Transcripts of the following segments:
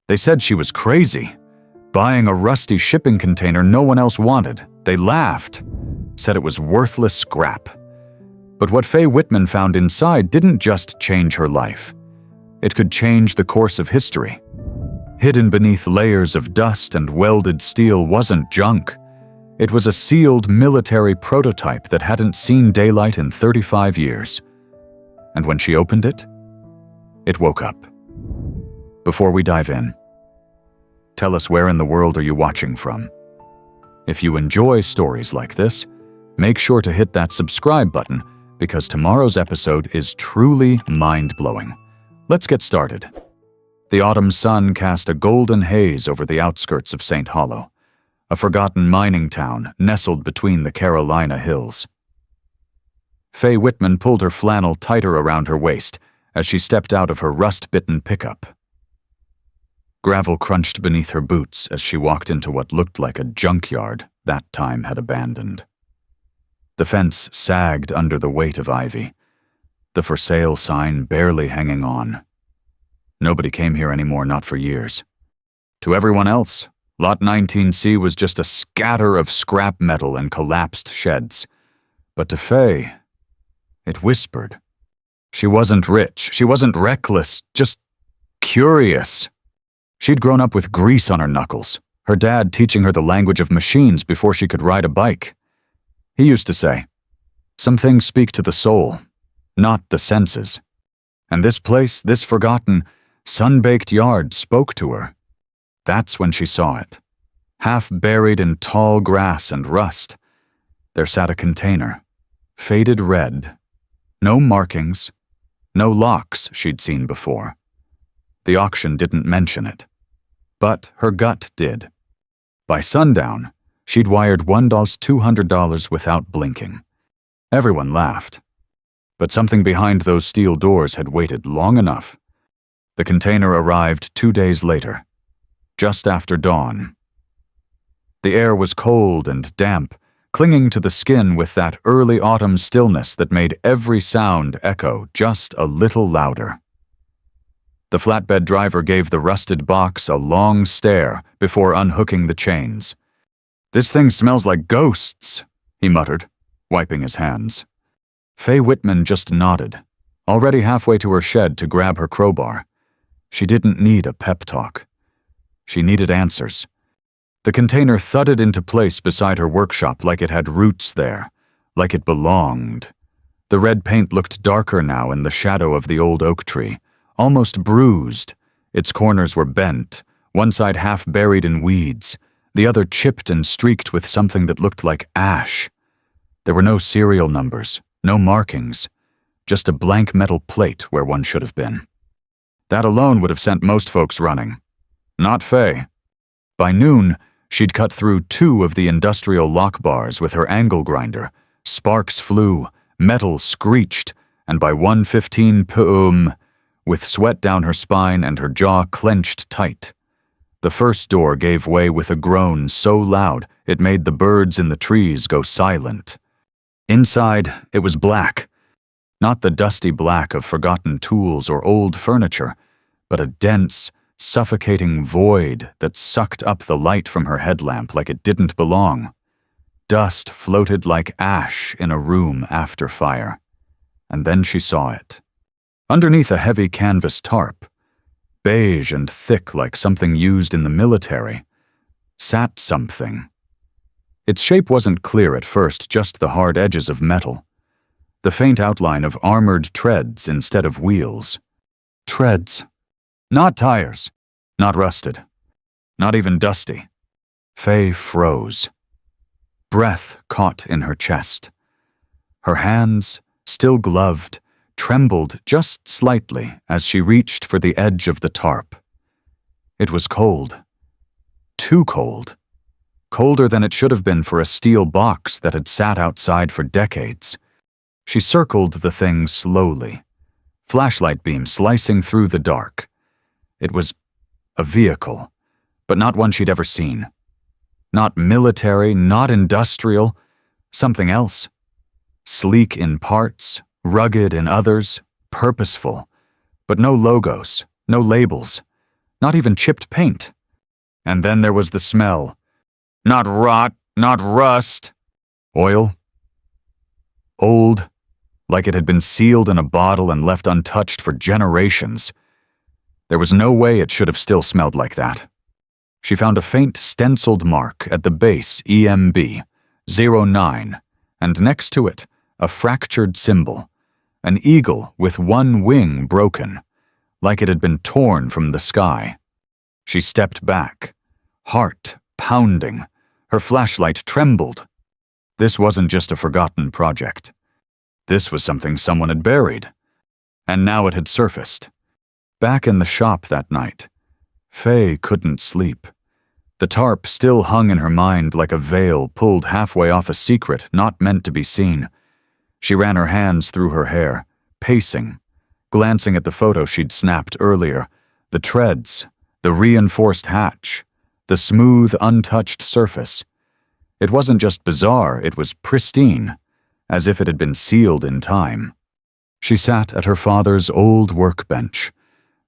They said she was crazy, buying a rusty shipping container no one else wanted. They laughed, said it was worthless scrap. But what Faye Whitman found inside didn't just change her life. It could change the course of history. Hidden beneath layers of dust and welded steel wasn't junk. It was a sealed military prototype that hadn't seen daylight in 35 years. And when she opened it, it woke up. Before we dive in, tell us, where in the world are you watching from? If you enjoy stories like this, make sure to hit that subscribe button, because tomorrow's episode is truly mind-blowing. Let's get started. The autumn sun cast a golden haze over the outskirts of St. Hollow, a forgotten mining town nestled between the Carolina hills. Faye Whitman pulled her flannel tighter around her waist as she stepped out of her rust-bitten pickup. Gravel crunched beneath her boots as she walked into what looked like a junkyard that time had abandoned. The fence sagged under the weight of ivy, the for sale sign barely hanging on. Nobody came here anymore, not for years. To everyone else, Lot 19C was just a scatter of scrap metal and collapsed sheds. But to Faye, it whispered. She wasn't rich, she wasn't reckless, just curious. She'd grown up with grease on her knuckles, her dad teaching her the language of machines before she could ride a bike. He used to say, "Some things speak to the soul, not the senses." And this place, this forgotten, sun-baked yard spoke to her. That's when she saw it. Half buried in tall grass and rust, there sat a container, faded red. No markings, no locks she'd seen before. The auction didn't mention it, but her gut did. By sundown, she'd wired $1,200 without blinking. Everyone laughed. But something behind those steel doors had waited long enough. The container arrived 2 days later, just after dawn. The air was cold and damp, clinging to the skin with that early autumn stillness that made every sound echo just a little louder. The flatbed driver gave the rusted box a long stare before unhooking the chains. "This thing smells like ghosts," he muttered, wiping his hands. Faye Whitman just nodded, already halfway to her shed to grab her crowbar. She didn't need a pep talk. She needed answers. The container thudded into place beside her workshop like it had roots there, like it belonged. The red paint looked darker now in the shadow of the old oak tree, almost bruised. Its corners were bent, one side half buried in weeds, the other chipped and streaked with something that looked like ash. There were no serial numbers, no markings, just a blank metal plate where one should have been. That alone would have sent most folks running. Not Faye. By noon, she'd cut through 2 of the industrial lock bars with her angle grinder. Sparks flew, metal screeched, and by 1:15 p.m., with sweat down her spine and her jaw clenched tight, the first door gave way with a groan so loud it made the birds in the trees go silent. Inside, it was black. Not the dusty black of forgotten tools or old furniture, but a dense, suffocating void that sucked up the light from her headlamp like it didn't belong. Dust floated like ash in a room after fire. And then she saw it. Underneath a heavy canvas tarp, beige and thick like something used in the military, sat something. Its shape wasn't clear at first, just the hard edges of metal. The faint outline of armored treads instead of wheels. Treads. Not tires. Not rusted. Not even dusty. Faye froze. Breath caught in her chest. Her hands, still gloved, trembled just slightly as she reached for the edge of the tarp. It was cold. Too cold. Colder than it should have been for a steel box that had sat outside for decades. She circled the thing slowly, flashlight beam slicing through the dark. It was a vehicle, but not one she'd ever seen. Not military, not industrial, something else. Sleek in parts, rugged in others, purposeful, but no logos, no labels, Not even chipped paint. And then there was the smell. Not rot, not rust. Oil. Old, like it had been sealed in a bottle and left untouched for generations. There was no way it should have still smelled like that. She found a faint stenciled mark at the base EMB, 09, and next to it, a fractured symbol, an eagle with one wing broken, like it had been torn from the sky. She stepped back, heart pounding. Her flashlight trembled. This wasn't just a forgotten project. This was something someone had buried. And now it had surfaced. Back in the shop that night, Faye couldn't sleep. The tarp still hung in her mind like a veil pulled halfway off a secret not meant to be seen. She ran her hands through her hair, pacing, glancing at the photo she'd snapped earlier, the treads, the reinforced hatch, the smooth, untouched surface. It wasn't just bizarre, it was pristine, as if it had been sealed in time. She sat at her father's old workbench,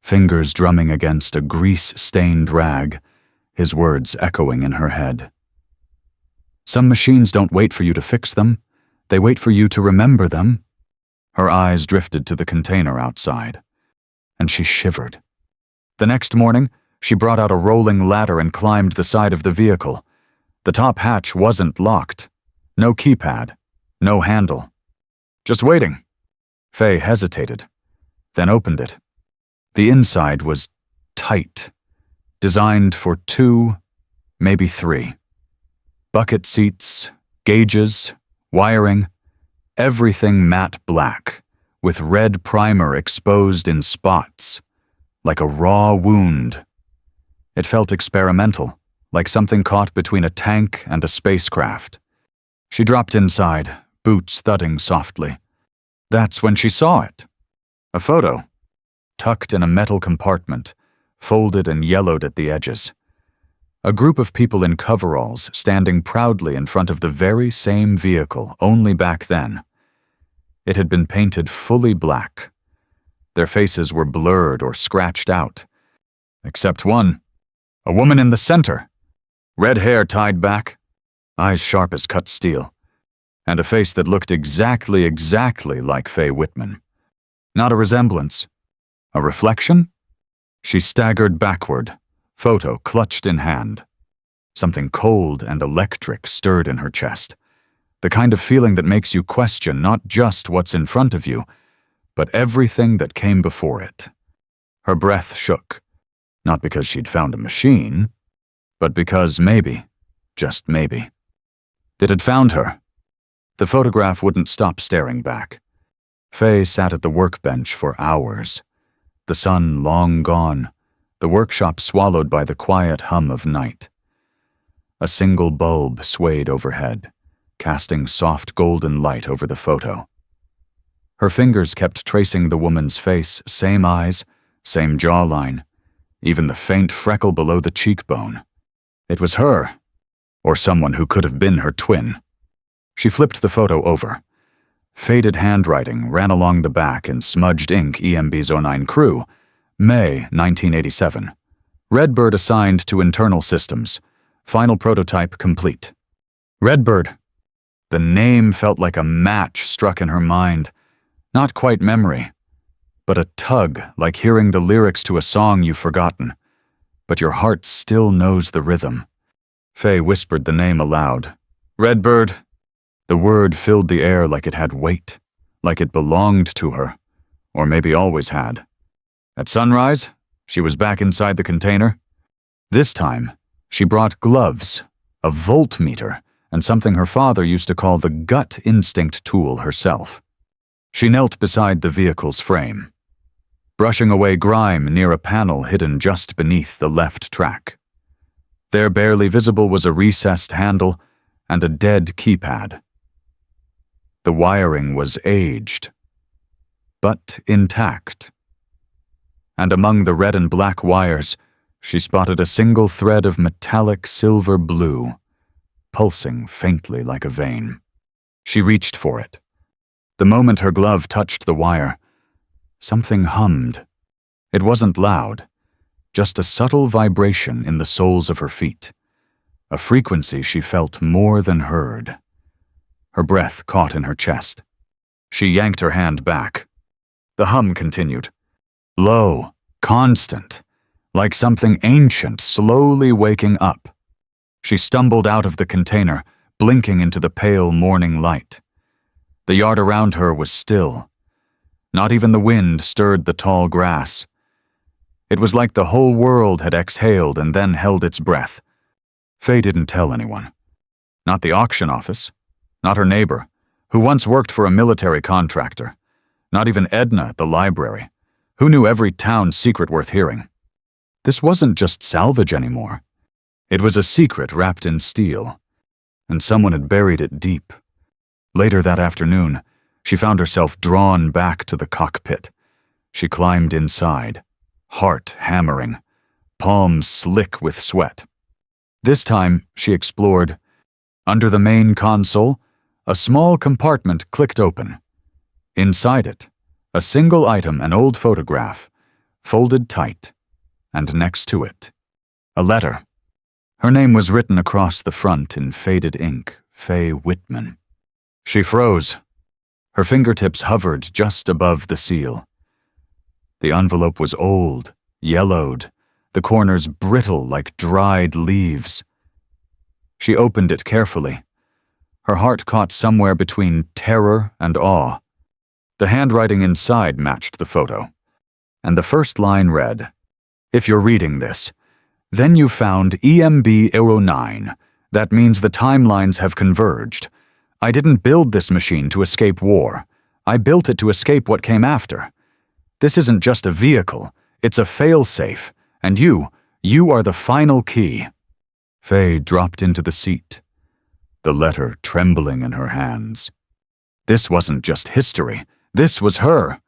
fingers drumming against a grease-stained rag, his words echoing in her head. Some machines don't wait for you to fix them, they wait for you to remember them. Her eyes drifted to the container outside, and she shivered. The next morning, she brought out a rolling ladder and climbed the side of the vehicle. The top hatch wasn't locked. No keypad, no handle. Just waiting. Faye hesitated, then opened it. The inside was tight, designed for 2, maybe 3. Bucket seats, gauges, wiring, everything matte black, with red primer exposed in spots, like a raw wound. It felt experimental, like something caught between a tank and a spacecraft. She dropped inside, boots thudding softly. That's when she saw it. A photo, tucked in a metal compartment, folded and yellowed at the edges. A group of people in coveralls standing proudly in front of the very same vehicle, only back then. It had been painted fully black. Their faces were blurred or scratched out. Except one. A woman in the center. Red hair tied back, eyes sharp as cut steel, and a face that looked exactly like Faye Whitman. Not a resemblance. A reflection? She staggered backward, photo clutched in hand. Something cold and electric stirred in her chest, the kind of feeling that makes you question not just what's in front of you, but everything that came before it. Her breath shook, not because she'd found a machine, but because maybe, just maybe, it had found her. The photograph wouldn't stop staring back. Faye sat at the workbench for hours, the sun long gone, the workshop swallowed by the quiet hum of night. A single bulb swayed overhead, casting soft golden light over the photo. Her fingers kept tracing the woman's face, same eyes, same jawline, even the faint freckle below the cheekbone. It was her, or someone who could have been her twin. She flipped the photo over. Faded handwriting ran along the back in smudged ink. EMB's 09 crew, May 1987. Redbird assigned to internal systems. Final prototype complete. Redbird. The name felt like a match struck in her mind. Not quite memory, but a tug like hearing the lyrics to a song you've forgotten, but your heart still knows the rhythm. Faye whispered the name aloud. Redbird. The word filled the air like it had weight, like it belonged to her, or maybe always had. At sunrise, she was back inside the container. This time, she brought gloves, a voltmeter, and something her father used to call the gut instinct tool herself. She knelt beside the vehicle's frame, brushing away grime near a panel hidden just beneath the left track. There, barely visible, was a recessed handle and a dead keypad. The wiring was aged, but intact. And among the red and black wires, she spotted a single thread of metallic silver blue, pulsing faintly like a vein. She reached for it. The moment her glove touched the wire, something hummed. It wasn't loud. just a subtle vibration in the soles of her feet, a frequency she felt more than heard. Her breath caught in her chest. She yanked her hand back. The hum continued. Low, constant, like something ancient slowly waking up. She stumbled out of the container, blinking into the pale morning light. The yard around her was still. Not even the wind stirred the tall grass. It was like the whole world had exhaled and then held its breath. Faye didn't tell anyone. Not the auction office. Not her neighbor, who once worked for a military contractor. Not even Edna at the library, who knew every town secret worth hearing. This wasn't just salvage anymore. It was a secret wrapped in steel, and someone had buried it deep. Later that afternoon, she found herself drawn back to the cockpit. She climbed inside, heart hammering, palms slick with sweat. This time, she explored. Under the main console, a small compartment clicked open. Inside it, a single item, an old photograph, folded tight, and next to it, a letter. Her name was written across the front in faded ink, Faye Whitman. She froze. Her fingertips hovered just above the seal. The envelope was old, yellowed, the corners brittle like dried leaves. She opened it carefully. Her heart caught somewhere between terror and awe. The handwriting inside matched the photo, and the first line read, "If you're reading this, then you found EMB-09. That means the timelines have converged. I didn't build this machine to escape war. I built it to escape what came after. This isn't just a vehicle, it's a failsafe, and you are the final key." Faye dropped into the seat, the letter trembling in her hands. This wasn't just history. This was her.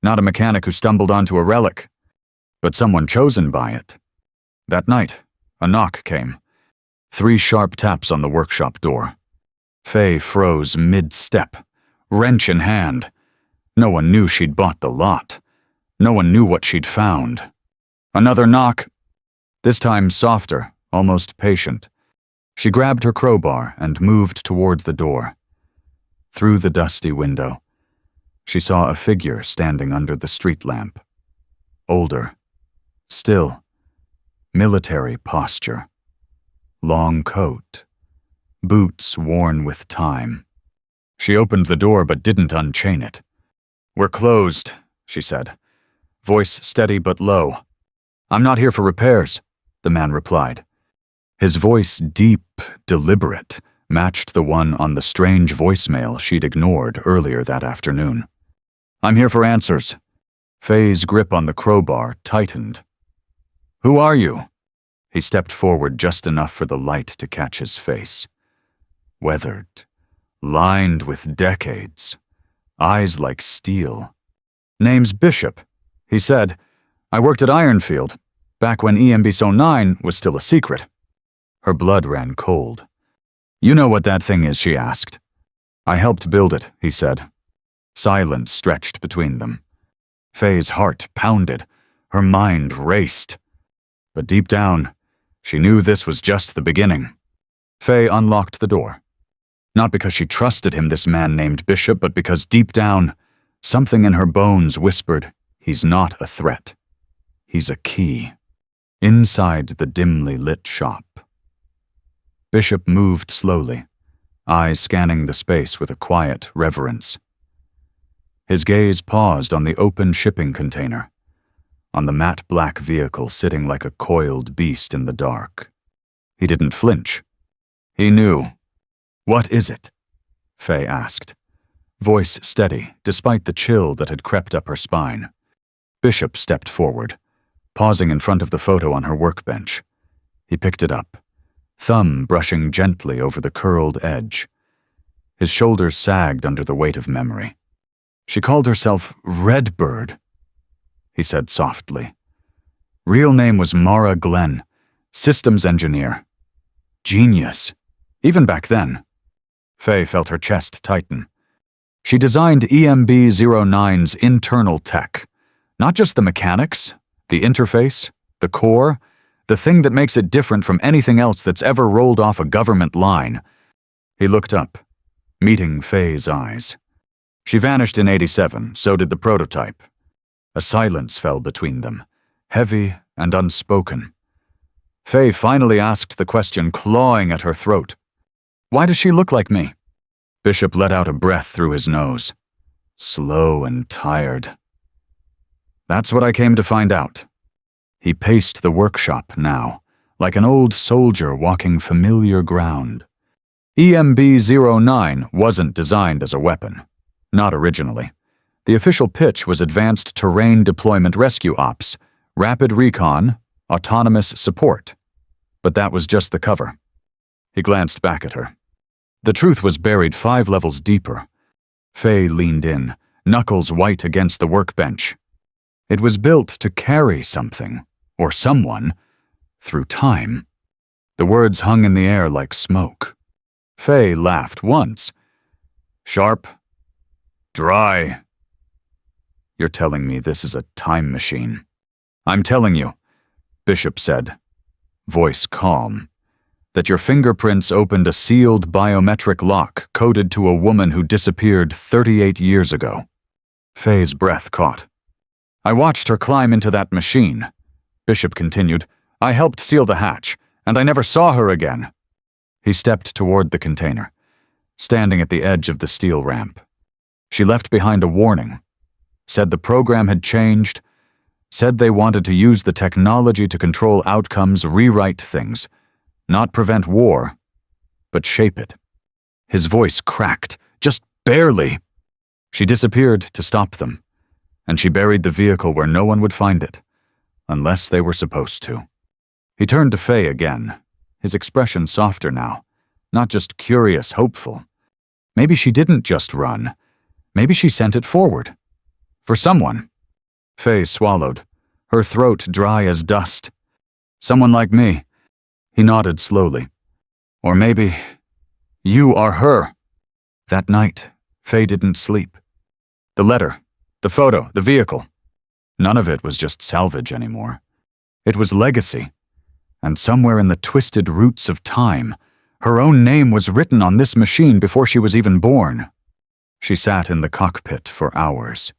Not a mechanic who stumbled onto a relic, but someone chosen by it. That night, a knock came. 3 sharp taps on the workshop door. Faye froze mid-step, wrench in hand. No one knew she'd bought the lot. No one knew what she'd found. Another knock. This time softer, almost patient. She grabbed her crowbar and moved toward the door. Through the dusty window, she saw a figure standing under the street lamp. Older. Still. Military posture. Long coat. Boots worn with time. She opened the door but didn't unchain it. "We're closed," she said, voice steady but low. "I'm not here for repairs," the man replied. His voice, deep, deliberate, matched the one on the strange voicemail she'd ignored earlier that afternoon. "I'm here for answers." Faye's grip on the crowbar tightened. "Who are you?" He stepped forward just enough for the light to catch his face. Weathered, lined with decades, eyes like steel. "Name's Bishop," he said. "I worked at Ironfield, back when EMB-09 was still a secret." Her blood ran cold. "You know what that thing is?" she asked. "I helped build it," he said. Silence stretched between them. Faye's heart pounded. Her mind raced. But deep down, she knew this was just the beginning. Faye unlocked the door. Not because she trusted him, this man named Bishop, but because deep down, something in her bones whispered, he's not a threat. He's a key. Inside the dimly lit shop. Bishop moved slowly, eyes scanning the space with a quiet reverence. His gaze paused on the open shipping container, on the matte black vehicle sitting like a coiled beast in the dark. He didn't flinch. He knew. "What is it?" Faye asked, voice steady despite the chill that had crept up her spine. Bishop stepped forward, pausing in front of the photo on her workbench. He picked it up, thumb brushing gently over the curled edge. His shoulders sagged under the weight of memory. "She called herself Redbird," he said softly. "Real name was Mara Glenn, systems engineer. Genius, even back then." Faye felt her chest tighten. She designed EMB-09's internal tech, not just the mechanics, the interface, the core, the thing that makes it different from anything else that's ever rolled off a government line. He looked up, meeting Faye's eyes. She vanished in '87, so did the prototype. A silence fell between them, heavy and unspoken. Faye finally asked the question, clawing at her throat. "Why does she look like me?" Bishop let out a breath through his nose, slow and tired. "That's what I came to find out." He paced the workshop now, like an old soldier walking familiar ground. EMB-09 wasn't designed as a weapon. Not originally. The official pitch was Advanced Terrain Deployment Rescue Ops, Rapid Recon, Autonomous Support. But that was just the cover. He glanced back at her. The truth was buried 5 levels deeper. Faye leaned in, knuckles white against the workbench. It was built to carry something, or someone, through time. The words hung in the air like smoke. Faye laughed once. "Sharp. Dry. You're telling me this is a time machine." "I'm telling you," Bishop said, voice calm, "that your fingerprints opened a sealed biometric lock coded to a woman who disappeared 38 years ago." Faye's breath caught. "I watched her climb into that machine," Bishop continued. "I helped seal the hatch, and I never saw her again." He stepped toward the container, standing at the edge of the steel ramp. She left behind a warning, said the program had changed, said they wanted to use the technology to control outcomes, rewrite things, not prevent war, but shape it. His voice cracked, just barely. She disappeared to stop them, and she buried the vehicle where no one would find it, unless they were supposed to. He turned to Faye again, his expression softer now, not just curious, hopeful. Maybe she didn't just run. Maybe she sent it forward. For someone. Faye swallowed, her throat dry as dust. "Someone like me." He nodded slowly. "Or maybe you are her." That night, Faye didn't sleep. The letter, the photo, the vehicle. None of it was just salvage anymore. It was legacy. And somewhere in the twisted roots of time, her own name was written on this machine before she was even born. She sat in the cockpit for hours,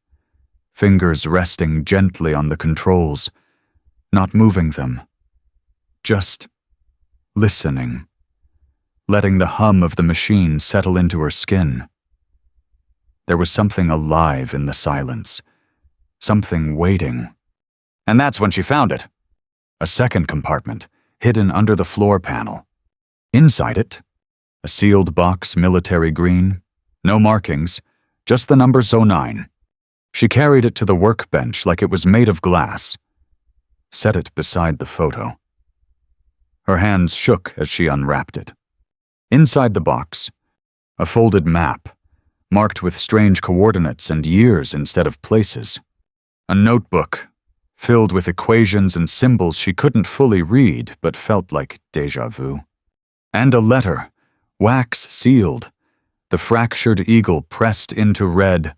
fingers resting gently on the controls, not moving them, just listening, letting the hum of the machine settle into her skin. There was something alive in the silence, something waiting. And that's when she found it. A second compartment, hidden under the floor panel. Inside it, a sealed box, military green, no markings, just the number 09. She carried it to the workbench like it was made of glass, set it beside the photo. Her hands shook as she unwrapped it. Inside the box, a folded map, marked with strange coordinates and years instead of places. A notebook, filled with equations and symbols she couldn't fully read but felt like déjà vu. And a letter, wax sealed, the fractured eagle pressed into red.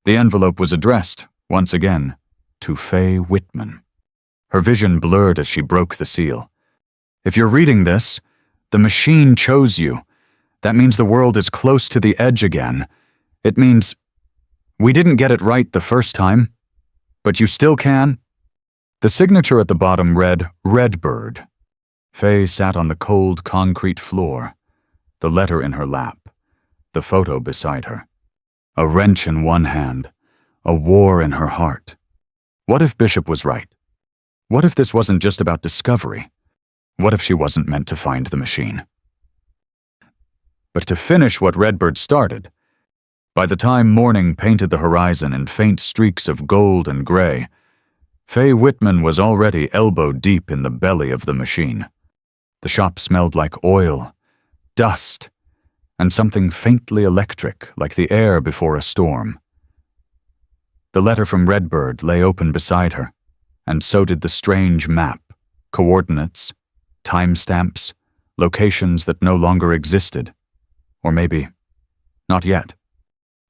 The envelope was addressed, once again, to Faye Whitman. Her vision blurred as she broke the seal. "If you're reading this, the machine chose you. That means the world is close to the edge again. It means we didn't get it right the first time, but you still can." The signature at the bottom read, "Redbird." Faye sat on the cold concrete floor, the letter in her lap, the photo beside her. A wrench in one hand, a war in her heart. What if Bishop was right? What if this wasn't just about discovery? What if she wasn't meant to find the machine? But to finish what Redbird started, by the time morning painted the horizon in faint streaks of gold and gray, Faye Whitman was already elbow-deep in the belly of the machine. The shop smelled like oil, dust, and something faintly electric like the air before a storm. The letter from Redbird lay open beside her, and so did the strange map, coordinates, timestamps, locations that no longer existed. Or maybe, not yet.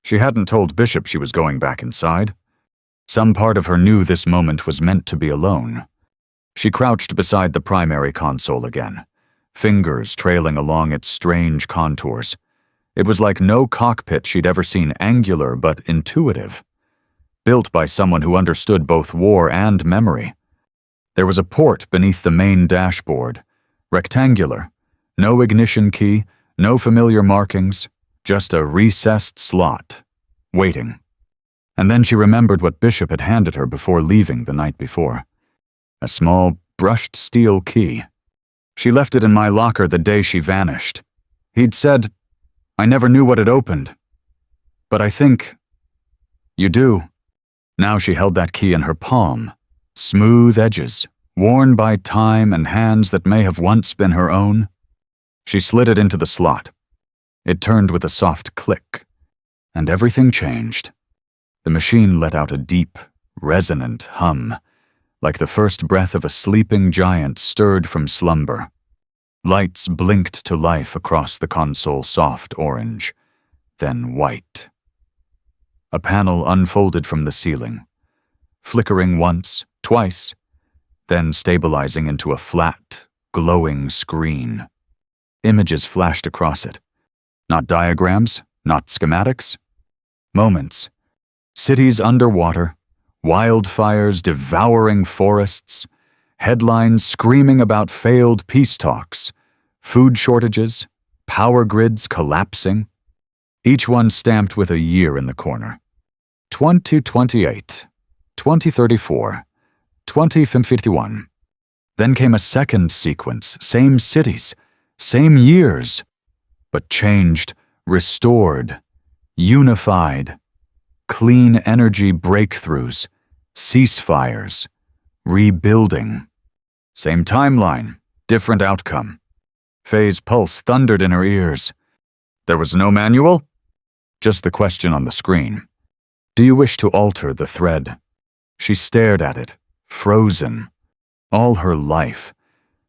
She hadn't told Bishop she was going back inside. Some part of her knew this moment was meant to be alone. She crouched beside the primary console again, fingers trailing along its strange contours. It was like no cockpit she'd ever seen, angular but intuitive, built by someone who understood both war and memory. There was a port beneath the main dashboard, rectangular, no ignition key, no familiar markings, just a recessed slot, waiting. And then she remembered what Bishop had handed her before leaving the night before. A small, brushed steel key. She left it in my locker the day she vanished. He'd said, "I never knew what it opened. But I think you do." Now she held that key in her palm, smooth edges, worn by time and hands that may have once been her own. She slid it into the slot. It turned with a soft click, and everything changed. The machine let out a deep, resonant hum, like the first breath of a sleeping giant stirred from slumber. Lights blinked to life across the console, soft orange, then white. A panel unfolded from the ceiling, flickering once, twice, then stabilizing into a flat, glowing screen. Images flashed across it. Not diagrams, not schematics. Moments. Cities underwater, wildfires devouring forests, headlines screaming about failed peace talks, food shortages, power grids collapsing, each one stamped with a year in the corner. 2028, 2034, 2051. Then came a second sequence, same cities, same years, but changed, restored, unified. Clean energy breakthroughs, ceasefires, rebuilding. Same timeline, different outcome. Faye's pulse thundered in her ears. There was no manual? Just the question on the screen. Do you wish to alter the thread? She stared at it, frozen. All her life,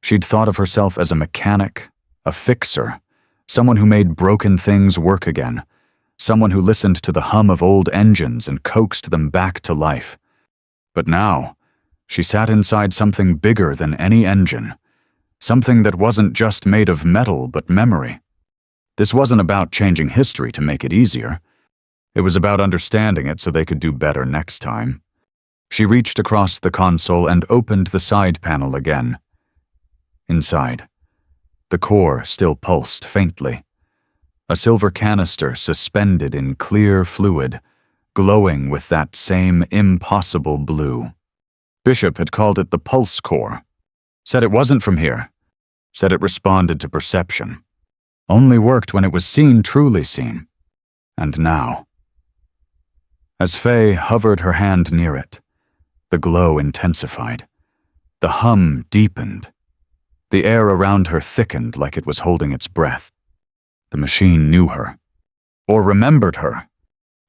she'd thought of herself as a mechanic, a fixer, someone who made broken things work again, someone who listened to the hum of old engines and coaxed them back to life. But now, she sat inside something bigger than any engine, something that wasn't just made of metal but memory. This wasn't about changing history to make it easier. It was about understanding it so they could do better next time. She reached across the console and opened the side panel again. Inside, the core still pulsed faintly. A silver canister suspended in clear fluid, glowing with that same impossible blue. Bishop had called it the pulse core. Said it wasn't from here. Said it responded to perception. Only worked when it was seen, truly seen. And now. As Faye hovered her hand near it, the glow intensified. The hum deepened. The air around her thickened like it was holding its breath. The machine knew her. Or remembered her.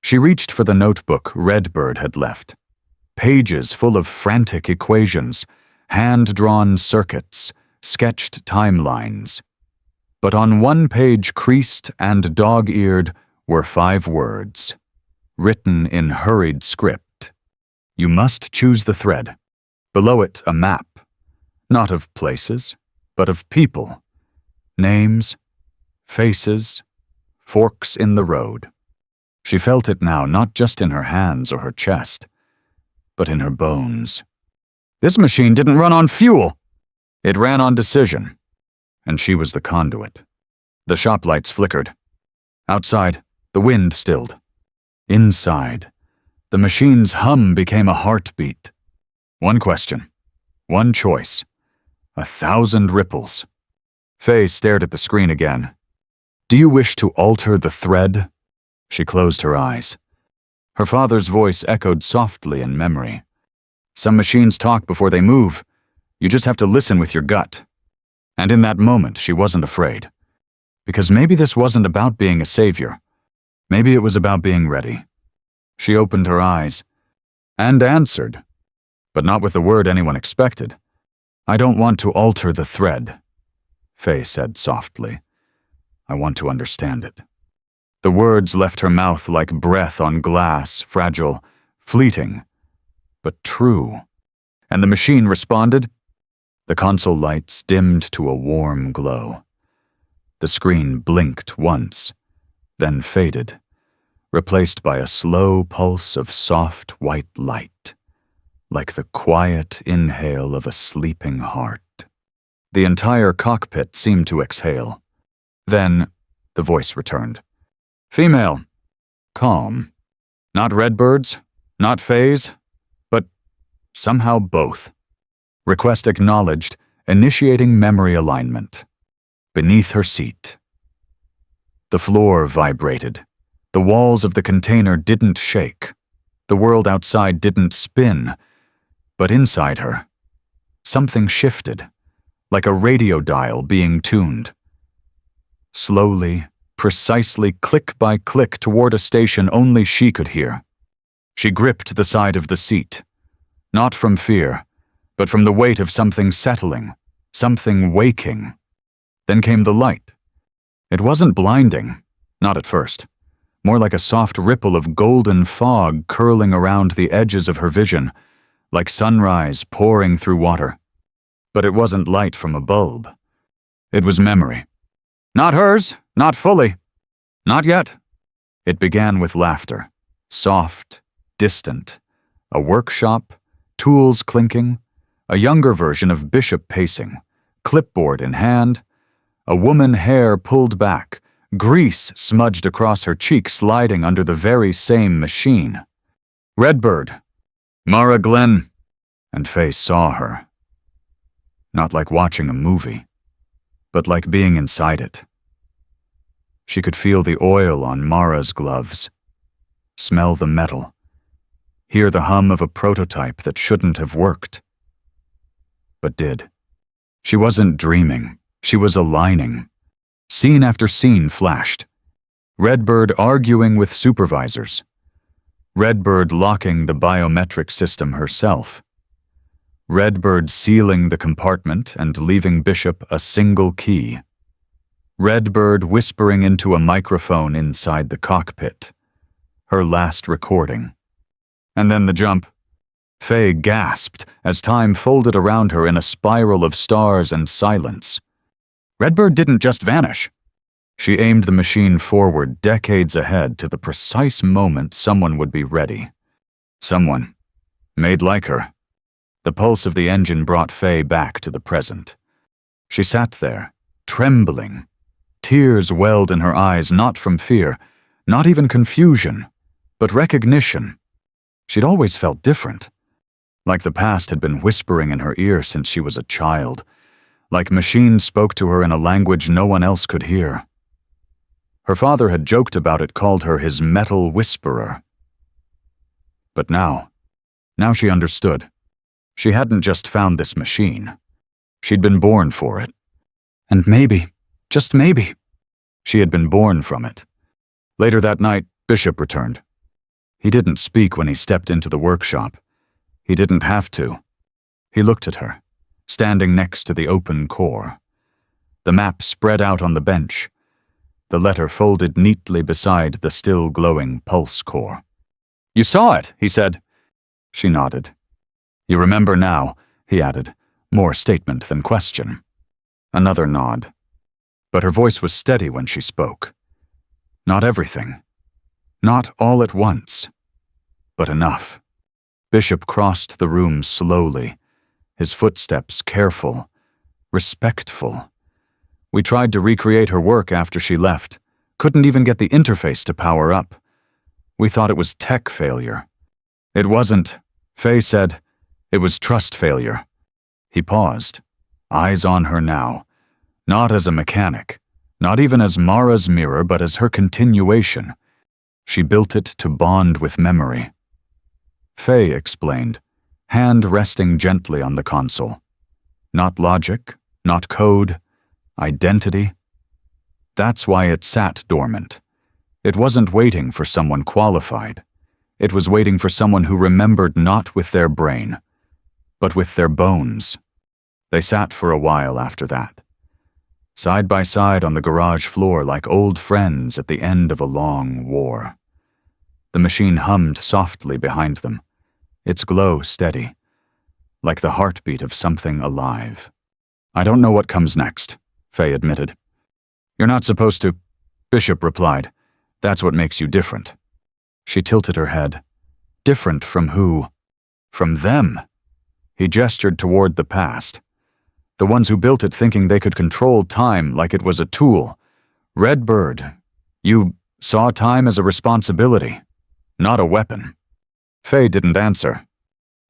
She reached for the notebook Redbird had left. Pages full of frantic equations, hand-drawn circuits, sketched timelines. But on one page, creased and dog-eared, were 5 words, written in hurried script. You must choose the thread. Below it, a map, not of places, but of people, names, faces, forks in the road. She felt it now, not just in her hands or her chest, but in her bones. This machine didn't run on fuel. It ran on decision, and she was the conduit. The shop lights flickered. Outside, the wind stilled. Inside, the machine's hum became a heartbeat. One question, one choice, 1,000 ripples. Faye stared at the screen again. Do you wish to alter the thread? She closed her eyes. Her father's voice echoed softly in memory. Some machines talk before they move. You just have to listen with your gut. And in that moment, she wasn't afraid. Because maybe this wasn't about being a savior. Maybe it was about being ready. She opened her eyes and answered, but not with the word anyone expected. I don't want to alter the thread, Faye said softly. I want to understand it. The words left her mouth like breath on glass, fragile, fleeting, but true. And the machine responded, The console lights dimmed to a warm glow. The screen blinked once, then faded, replaced by a slow pulse of soft white light, like the quiet inhale of a sleeping heart. The entire cockpit seemed to exhale. Then, the voice returned. "Female. Calm. Not Redbirds, not Fays, but somehow both. Request acknowledged, initiating memory alignment." Beneath her seat. The floor vibrated. The walls of the container didn't shake. The world outside didn't spin. But inside her, something shifted, like a radio dial being tuned. Slowly, precisely click by click toward a station only she could hear. She gripped the side of the seat, not from fear, but from the weight of something settling, something waking. Then came the light. It wasn't blinding, not at first, more like a soft ripple of golden fog curling around the edges of her vision, like sunrise pouring through water. But it wasn't light from a bulb. It was memory. Not hers, not fully. Not yet. It began with laughter, soft, distant, a workshop, tools clinking, a younger version of Bishop pacing, clipboard in hand, a woman hair pulled back, grease smudged across her cheek sliding under the very same machine. Redbird. Mara Glenn. And Faye saw her. Not like watching a movie, but like being inside it. She could feel the oil on Mara's gloves, smell the metal, hear the hum of a prototype that shouldn't have worked, but did. She wasn't dreaming, she was aligning. Scene after scene flashed. Redbird arguing with supervisors. Redbird locking the biometric system herself. Redbird sealing the compartment and leaving Bishop a single key. Redbird whispering into a microphone inside the cockpit. Her last recording. And then the jump. Faye gasped as time folded around her in a spiral of stars and silence. Redbird didn't just vanish. She aimed the machine forward decades ahead to the precise moment someone would be ready. Someone. Made like her. The pulse of the engine brought Faye back to the present. She sat there, trembling. Tears welled in her eyes, not from fear, not even confusion, but recognition. She'd always felt different. Like the past had been whispering in her ear since she was a child. Like machines spoke to her in a language no one else could hear. Her father had joked about it, called her his metal whisperer. But now she understood. She hadn't just found this machine. She'd been born for it. And maybe, just maybe, she had been born from it. Later that night, Bishop returned. He didn't speak when he stepped into the workshop. He didn't have to. He looked at her, standing next to the open core. The map spread out on the bench. The letter folded neatly beside the still glowing pulse core. "You saw it," he said. She nodded. "You remember now," he added, more statement than question. Another nod. But her voice was steady when she spoke. Not everything. Not all at once. But enough. Bishop crossed the room slowly, his footsteps careful, respectful. We tried to recreate her work after she left. Couldn't even get the interface to power up. We thought it was tech failure. It wasn't, Faye said. It was trust failure. He paused, eyes on her now. Not as a mechanic, not even as Mara's mirror, but as her continuation. She built it to bond with memory. Faye explained, hand resting gently on the console. Not logic, not code, identity. That's why it sat dormant. It wasn't waiting for someone qualified. It was waiting for someone who remembered not with their brain, but with their bones. They sat for a while after that, side by side on the garage floor like old friends at the end of a long war. The machine hummed softly behind them, its glow steady, like the heartbeat of something alive. I don't know what comes next, Faye admitted. You're not supposed to, Bishop replied. That's what makes you different. She tilted her head. Different from who? From them. He gestured toward the past. The ones who built it thinking they could control time like it was a tool. Redbird, you saw time as a responsibility, not a weapon. Faye didn't answer.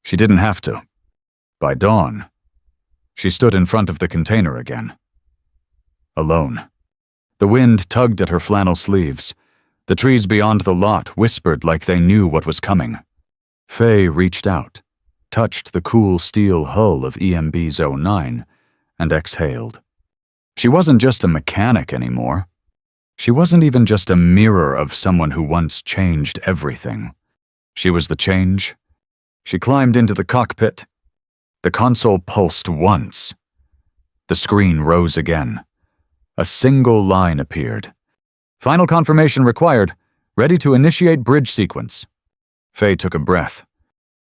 She didn't have to. By dawn, she stood in front of the container again. Alone. The wind tugged at her flannel sleeves. The trees beyond the lot whispered like they knew what was coming. Faye reached out, touched the cool steel hull of EMB's 09, and exhaled. She wasn't just a mechanic anymore. She wasn't even just a mirror of someone who once changed everything. She was the change. She climbed into the cockpit. The console pulsed once. The screen rose again. A single line appeared. Final confirmation required. Ready to initiate bridge sequence. Faye took a breath.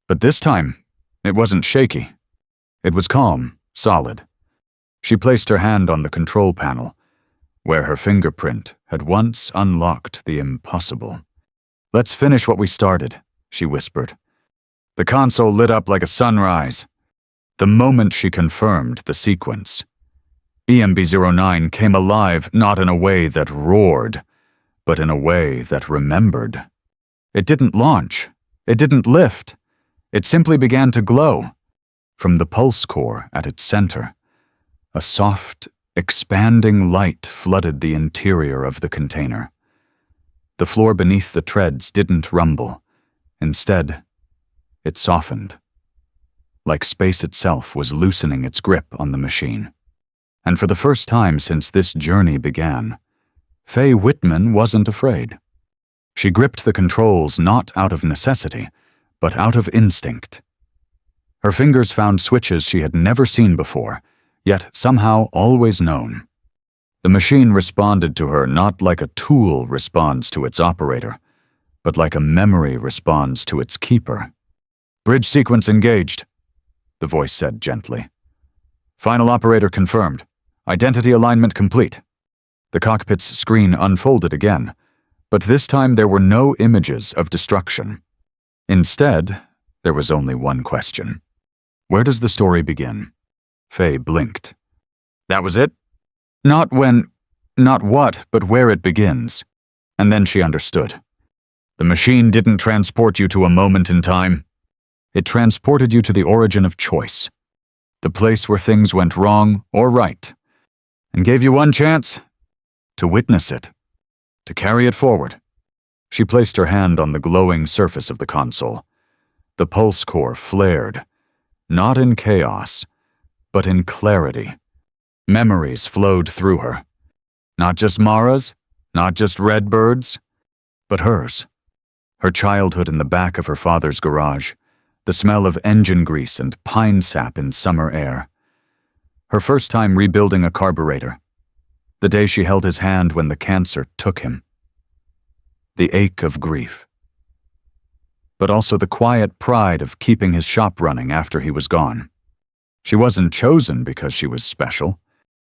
But this time, it wasn't shaky. It was calm, solid. She placed her hand on the control panel, where her fingerprint had once unlocked the impossible. Let's finish what we started, she whispered. The console lit up like a sunrise. The moment she confirmed the sequence. EMB-09 came alive not in a way that roared, but in a way that remembered. It didn't launch. It didn't lift. It simply began to glow. From the pulse core at its center, a soft, expanding light flooded the interior of the container. The floor beneath the treads didn't rumble. Instead, it softened, like space itself was loosening its grip on the machine. And for the first time since this journey began, Faye Whitman wasn't afraid. She gripped the controls not out of necessity, but out of instinct. Her fingers found switches she had never seen before, yet somehow always known. The machine responded to her not like a tool responds to its operator, but like a memory responds to its keeper. Bridge sequence engaged, the voice said gently. Final operator confirmed. Identity alignment complete. The cockpit's screen unfolded again, but this time there were no images of destruction. Instead, there was only one question. Where does the story begin? Faye blinked. That was it? Not what, but where it begins. And then she understood. The machine didn't transport you to a moment in time. It transported you to the origin of choice. The place where things went wrong or right. And gave you one chance to witness it, to carry it forward. She placed her hand on the glowing surface of the console. The pulse core flared, not in chaos, but in clarity. Memories flowed through her. Not just Mara's, not just Redbird's, but hers. Her childhood in the back of her father's garage, the smell of engine grease and pine sap in summer air. Her first time rebuilding a carburetor. The day she held his hand when the cancer took him. The ache of grief. But also the quiet pride of keeping his shop running after he was gone. She wasn't chosen because she was special.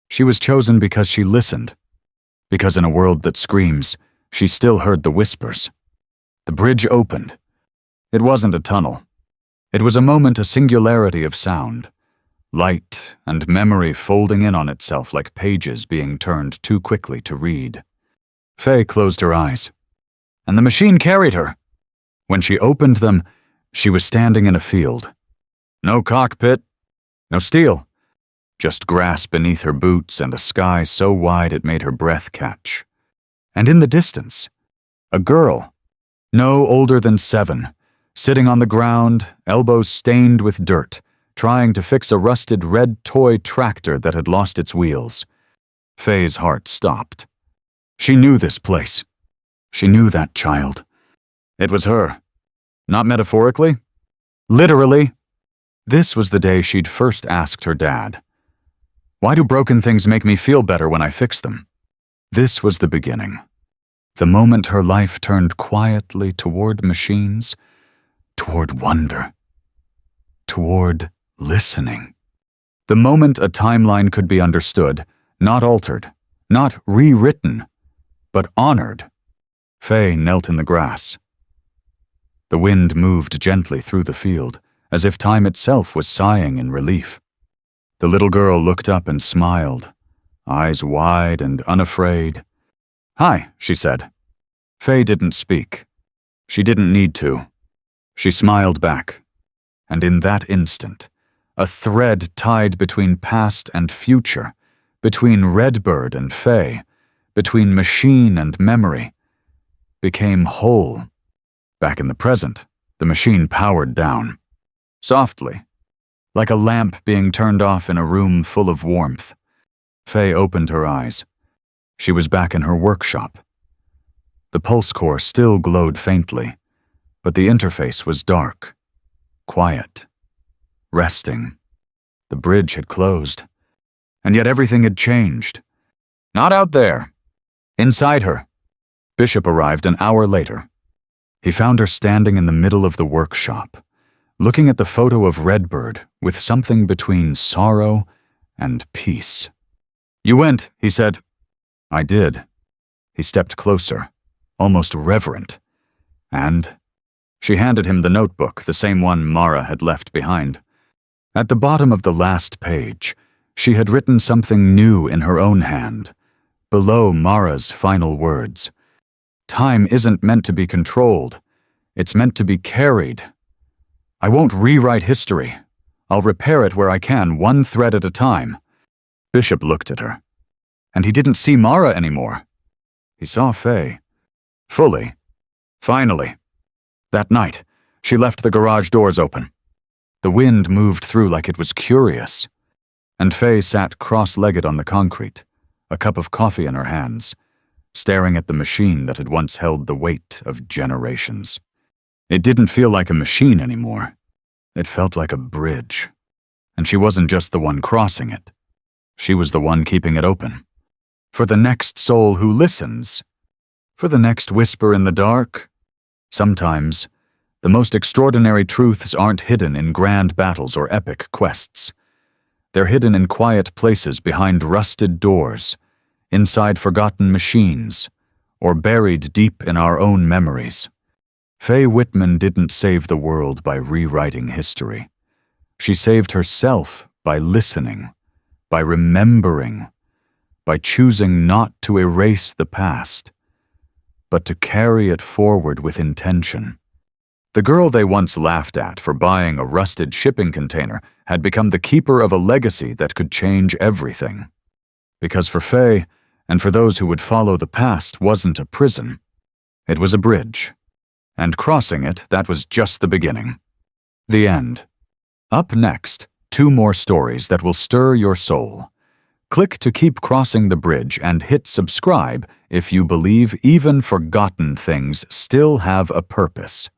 She was chosen because she listened. Because in a world that screams, she still heard the whispers. The bridge opened. It wasn't a tunnel. It was a moment, a singularity of sound. Light and memory folding in on itself like pages being turned too quickly to read. Faye closed her eyes. And the machine carried her. When she opened them, she was standing in a field. No cockpit, no steel. Just grass beneath her boots and a sky so wide it made her breath catch. And in the distance, a girl, no older than 7, sitting on the ground, elbows stained with dirt, trying to fix a rusted red toy tractor that had lost its wheels. Faye's heart stopped. She knew this place. She knew that child. It was her. Not metaphorically. Literally. This was the day she'd first asked her dad. Why do broken things make me feel better when I fix them? This was the beginning. The moment her life turned quietly toward machines, toward wonder, toward listening. The moment a timeline could be understood, not altered, not rewritten, but honored, Faye knelt in the grass. The wind moved gently through the field, as if time itself was sighing in relief. The little girl looked up and smiled, eyes wide and unafraid. "Hi," she said. Faye didn't speak. She didn't need to. She smiled back, and in that instant, a thread tied between past and future, between Redbird and Faye, between machine and memory, became whole. Back in the present, the machine powered down, softly, like a lamp being turned off in a room full of warmth. Faye opened her eyes. She was back in her workshop. The pulse core still glowed faintly, but the interface was dark, quiet, resting. The bridge had closed, and yet everything had changed. Not out there. Inside her. Bishop arrived an hour later. He found her standing in the middle of the workshop, looking at the photo of Redbird with something between sorrow and peace. "You went," he said. "I did." He stepped closer, almost reverent, and she handed him the notebook, the same one Mara had left behind. At the bottom of the last page, she had written something new in her own hand, below Mara's final words. "Time isn't meant to be controlled. It's meant to be carried. I won't rewrite history. I'll repair it where I can, one thread at a time." Bishop looked at her, and he didn't see Mara anymore. He saw Faye. Fully. Finally. That night, she left the garage doors open. The wind moved through like it was curious, and Faye sat cross-legged on the concrete, a cup of coffee in her hands, staring at the machine that had once held the weight of generations. It didn't feel like a machine anymore. It felt like a bridge. And she wasn't just the one crossing it. She was the one keeping it open. For the next soul who listens. For the next whisper in the dark. Sometimes, the most extraordinary truths aren't hidden in grand battles or epic quests. They're hidden in quiet places behind rusted doors, inside forgotten machines, or buried deep in our own memories. Faye Whitman didn't save the world by rewriting history. She saved herself by listening, by remembering, by choosing not to erase the past, but to carry it forward with intention. The girl they once laughed at for buying a rusted shipping container had become the keeper of a legacy that could change everything. Because for Faye, and for those who would follow, the past wasn't a prison. It was a bridge. And crossing it, that was just the beginning. The end. Up next, 2 more stories that will stir your soul. Click to keep crossing the bridge and hit subscribe if you believe even forgotten things still have a purpose.